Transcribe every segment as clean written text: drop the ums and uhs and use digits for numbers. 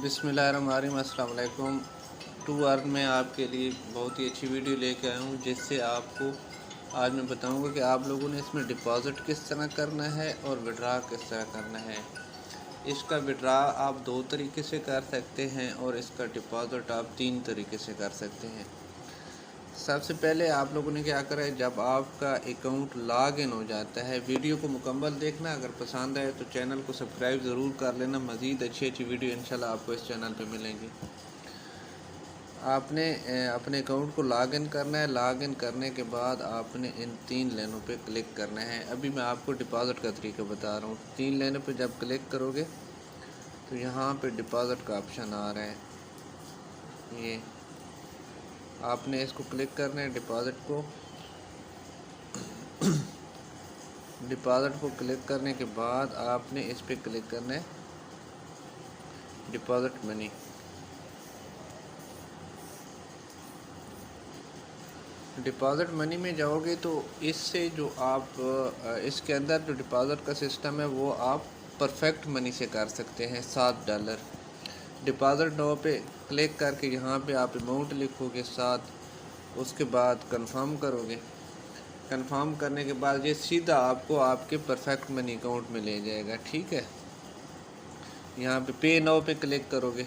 बिस्मिल्लाहिर्रहमानिर्रहीम। अस्सलाम वालेकुम। टू अर्न में आपके लिए बहुत ही अच्छी वीडियो लेके आया हूँ, जिससे आपको आज मैं बताऊँगा कि आप लोगों ने इसमें डिपॉज़िट किस तरह करना है और विड्रा किस तरह करना है। इसका विड्रा आप 2 तरीके से कर सकते हैं और इसका डिपॉज़िट आप 3 तरीके से कर सकते हैं। सबसे पहले आप लोगों ने क्या करा है, जब आपका अकाउंट लॉग इन हो जाता है, वीडियो को मुकम्मल देखना। अगर पसंद आए तो चैनल को सब्सक्राइब ज़रूर कर लेना। मज़ीद अच्छी वीडियो इंशाल्लाह आपको इस चैनल पे मिलेंगी। आपने अपने अकाउंट को लॉग इन करना है। लॉग इन करने के बाद आपने इन 3 लाइनों पे क्लिक करना है। अभी मैं आपको डिपॉज़िट का तरीका बता रहा हूँ। 3 लाइनों पे जब क्लिक करोगे तो यहाँ पे डिपॉज़िट का ऑप्शन आ रहा है। ये आपने इसको क्लिक करना है। डिपॉज़िट को क्लिक करने के बाद आपने इस पे क्लिक करना है डिपॉज़िट मनी। डिपॉज़िट मनी में जाओगे तो इससे जो आप इसके अंदर जो डिपॉज़िट का सिस्टम है वो आप परफेक्ट मनी से कर सकते हैं। $7 डिपॉज़िट नो पे क्लिक करके यहाँ पे आप अमाउंट लिखोगे 7, उसके बाद कंफर्म करोगे। कंफर्म करने के बाद ये सीधा आपको आपके परफेक्ट मनी अकाउंट में ले जाएगा। ठीक है, यहाँ पे नाउ पे क्लिक करोगे।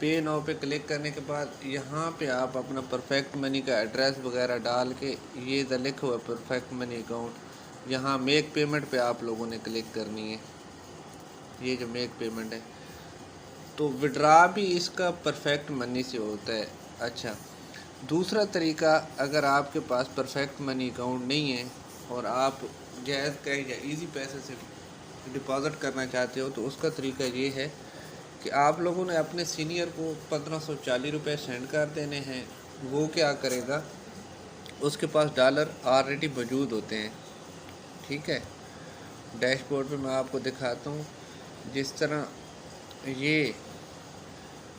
पे नाउ पे क्लिक करने के बाद यहाँ पे आप अपना परफेक्ट मनी का एड्रेस वगैरह डाल के ये इधर लिखा हुआ परफेक्ट मनी अकाउंट, यहाँ मेक पेमेंट पे आप लोगों ने क्लिक करनी है। ये जो मेक पेमेंट है, तो विड्रा भी इसका परफेक्ट मनी से होता है। अच्छा, दूसरा तरीका, अगर आपके पास परफेक्ट मनी अकाउंट नहीं है और आप जायज़ कैश या इजी पैसे से डिपॉज़िट करना चाहते हो, तो उसका तरीका ये है कि आप लोगों ने अपने सीनियर को 1540 रुपये सेंड कर देने हैं। वो क्या करेगा, उसके पास डॉलर ऑलरेडी मौजूद होते हैं। ठीक है, डैशबोर्ड पे मैं आपको दिखाता हूँ। जिस तरह ये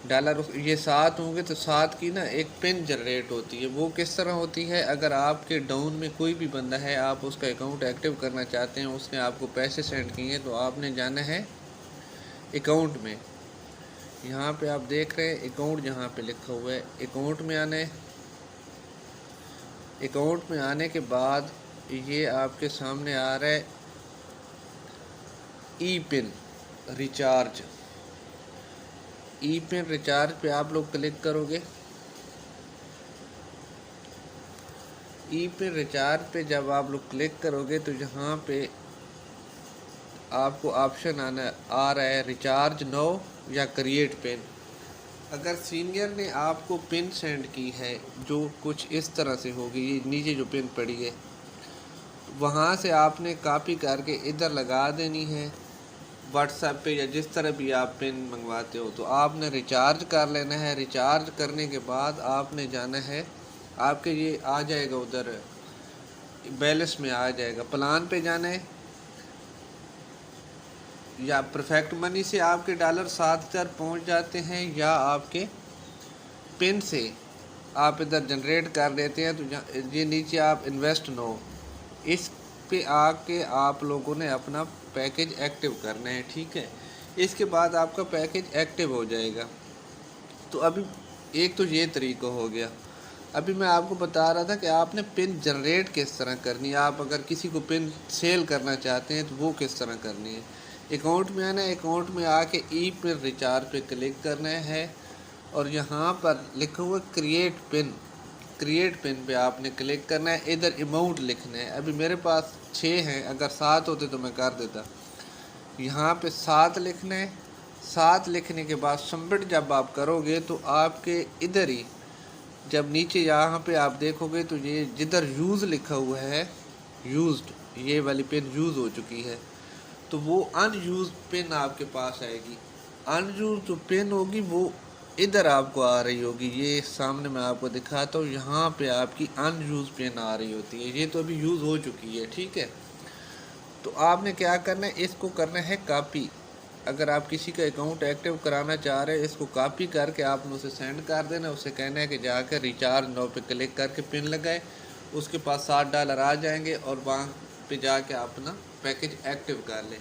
डॉलर ये 7 होंगे तो 7 की ना एक पिन जनरेट होती है। वो किस तरह होती है, अगर आपके डाउन में कोई भी बंदा है, आप उसका अकाउंट एक्टिव करना चाहते हैं, उसने आपको पैसे सेंड किए, तो आपने जाना है अकाउंट में। यहाँ पे आप देख रहे हैं अकाउंट जहाँ पे लिखा हुआ है, अकाउंट में आना है। अकाउंट में आने के बाद ये आपके सामने आ रहा है ई पिन रिचार्ज। ई पिन रिचार्ज पे आप लोग क्लिक करोगे। ई पिन रिचार्ज पे जब आप लोग क्लिक करोगे तो यहाँ पे आपको ऑप्शन आ रहा है रिचार्ज नो या क्रिएट पिन। अगर सीनियर ने आपको पिन सेंड की है जो कुछ इस तरह से होगी, ये नीचे जो पिन पड़ी है, वहाँ से आपने कॉपी करके इधर लगा देनी है व्हाट्सएप पे या जिस तरह भी आप पिन मंगवाते हो। तो आपने रिचार्ज कर लेना है। रिचार्ज करने के बाद आपने जाना है, आपके ये आ जाएगा उधर बैलेंस में आ जाएगा, प्लान पे जाना है। या परफेक्ट मनी से आपके डॉलर 7000 पहुँच जाते हैं, या आपके पिन से आप इधर जनरेट कर देते हैं। तो ये नीचे आप इन्वेस्ट नो, इस पे आके आप लोगों ने अपना पैकेज एक्टिव करना है। ठीक है, इसके बाद आपका पैकेज एक्टिव हो जाएगा। तो अभी एक तो ये तरीका हो गया। अभी मैं आपको बता रहा था कि आपने पिन जनरेट किस तरह करनी है। आप अगर किसी को पिन सेल करना चाहते हैं तो वो किस तरह करनी है। अकाउंट में आना है, अकाउंट में आके ई पिन रिचार्ज पे क्लिक करना है और यहाँ पर लिखा हुआ क्रिएट पिन पे आपने क्लिक करना है। इधर अमाउंट लिखना है। अभी मेरे पास 6 हैं, अगर 7 होते तो मैं कर देता। यहाँ पे 7 लिखना है। 7 लिखने के बाद सबमिट जब आप करोगे तो आपके इधर ही जब नीचे यहाँ पे आप देखोगे तो ये जिधर यूज़ लिखा हुआ है, यूज्ड, ये वाली पिन यूज़ हो चुकी है, तो वो अनयूज्ड पिन आपके पास आएगी। अनयूज्ड जो पिन होगी वो इधर आपको आ रही होगी। ये सामने मैं आपको दिखाता हूँ, यहाँ पे आपकी अनयूज्ड पिन आ रही होती है। ये तो अभी यूज़ हो चुकी है। ठीक है, तो आपने क्या करना है, इसको करना है कॉपी। अगर आप किसी का अकाउंट एक्टिव कराना चाह रहे हैं, इसको कॉपी करके आपने उसे सेंड कर देना। उसे कहना है कि जाकर रिचार्ज नो पे क्लिक करके पिन लगाए, उसके पास $7 आ जाएंगे और वहाँ पे जाके अपना पैकेज एक्टिव कर लें।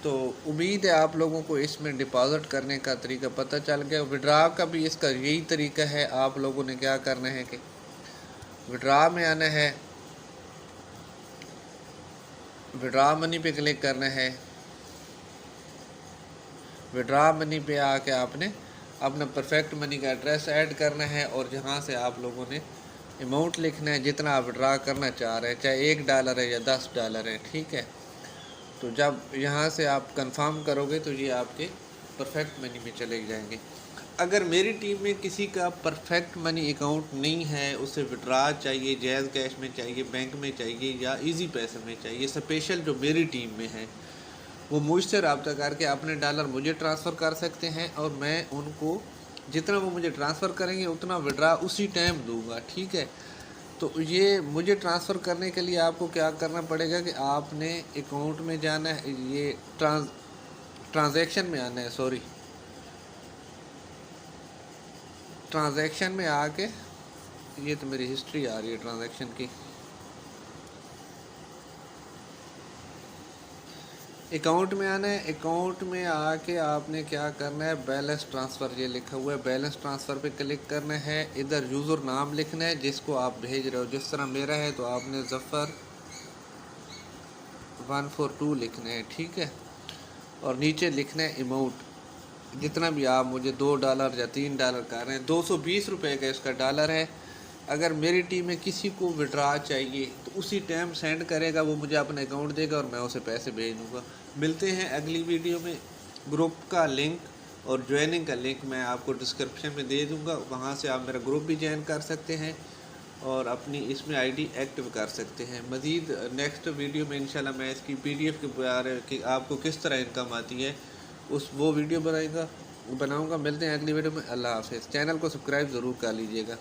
تو امید ہے آپ لوگوں کو اس میں ڈپازٹ کرنے کا طریقہ پتہ چل گیا. وڈرا کا بھی اس کا یہی طریقہ ہے. آپ لوگوں نے کیا کرنا ہے کہ وڈرا میں آنا ہے, وڈرا منی پہ کلک کرنا ہے. وڈرا منی پہ آ کے آپ نے اپنا پرفیکٹ منی کا ایڈریس ایڈ کرنا ہے, اور جہاں سے آپ لوگوں نے اماؤنٹ لکھنا ہے جتنا آپ وڈرا کرنا چاہ رہے ہیں, چاہے $1 ہے یا $10 ہے, ٹھیک ہے. تو جب یہاں سے آپ کنفرم کرو گے تو یہ آپ کے پرفیکٹ منی میں چلے جائیں گے. اگر میری ٹیم میں کسی کا پرفیکٹ منی اکاؤنٹ نہیں ہے, اسے وڈرا چاہیے, جیز کیش میں چاہیے, بینک میں چاہیے یا ایزی پیسے میں چاہیے, اسپیشل جو میری ٹیم میں ہے وہ مجھ سے رابطہ کر کے اپنے ڈالر مجھے ٹرانسفر کر سکتے ہیں, اور میں ان کو جتنا وہ مجھے ٹرانسفر کریں گے اتنا وڈرا اسی ٹائم دوں گا, ٹھیک ہے. تو یہ مجھے ٹرانسفر کرنے کے لیے آپ کو کیا کرنا پڑے گا کہ آپ نے اکاؤنٹ میں جانا ہے, یہ ٹرانزیکشن میں آنا ہے, ٹرانزیکشن میں آ کے, یہ تو میری ہسٹری آ رہی ہے ٹرانزیکشن کی. اکاؤنٹ میں آنا ہے. اکاؤنٹ میں آ کے آپ نے کیا کرنا ہے, بیلنس ٹرانسفر یہ لکھا ہوا ہے, بیلنس ٹرانسفر پہ کلک کرنا ہے. ادھر یوزر نام لکھنا ہے جس کو آپ بھیج رہے ہو. جس طرح میرا ہے تو آپ نے ظفر 142 لکھنا ہے, ٹھیک ہے. اور نیچے لکھنا ہے اماؤنٹ, جتنا بھی آپ مجھے $2 یا $3 کر رہے ہیں. $220 کا اس کا ڈالر ہے. اگر میری ٹیم میں کسی کو وڈرا چاہیے تو اسی ٹائم سینڈ کرے گا, وہ مجھے اپنا اکاؤنٹ دے گا اور میں اسے پیسے بھیج دوں گا. ملتے ہیں اگلی ویڈیو میں. گروپ کا لنک اور جوائننگ کا لنک میں آپ کو ڈسکرپشن میں دے دوں گا, وہاں سے آپ میرا گروپ بھی جوائن کر سکتے ہیں اور اپنی اس میں ID ایکٹیو کر سکتے ہیں. مزید نیکسٹ ویڈیو میں انشاءاللہ میں اس کی PDF کے بارے کہ آپ کو کس طرح انکم آتی ہے وہ ویڈیو بناؤں گا. ملتے ہیں اگلی ویڈیو میں. اللہ حافظ. چینل کو سبسکرائب ضرور کر لیجیے گا.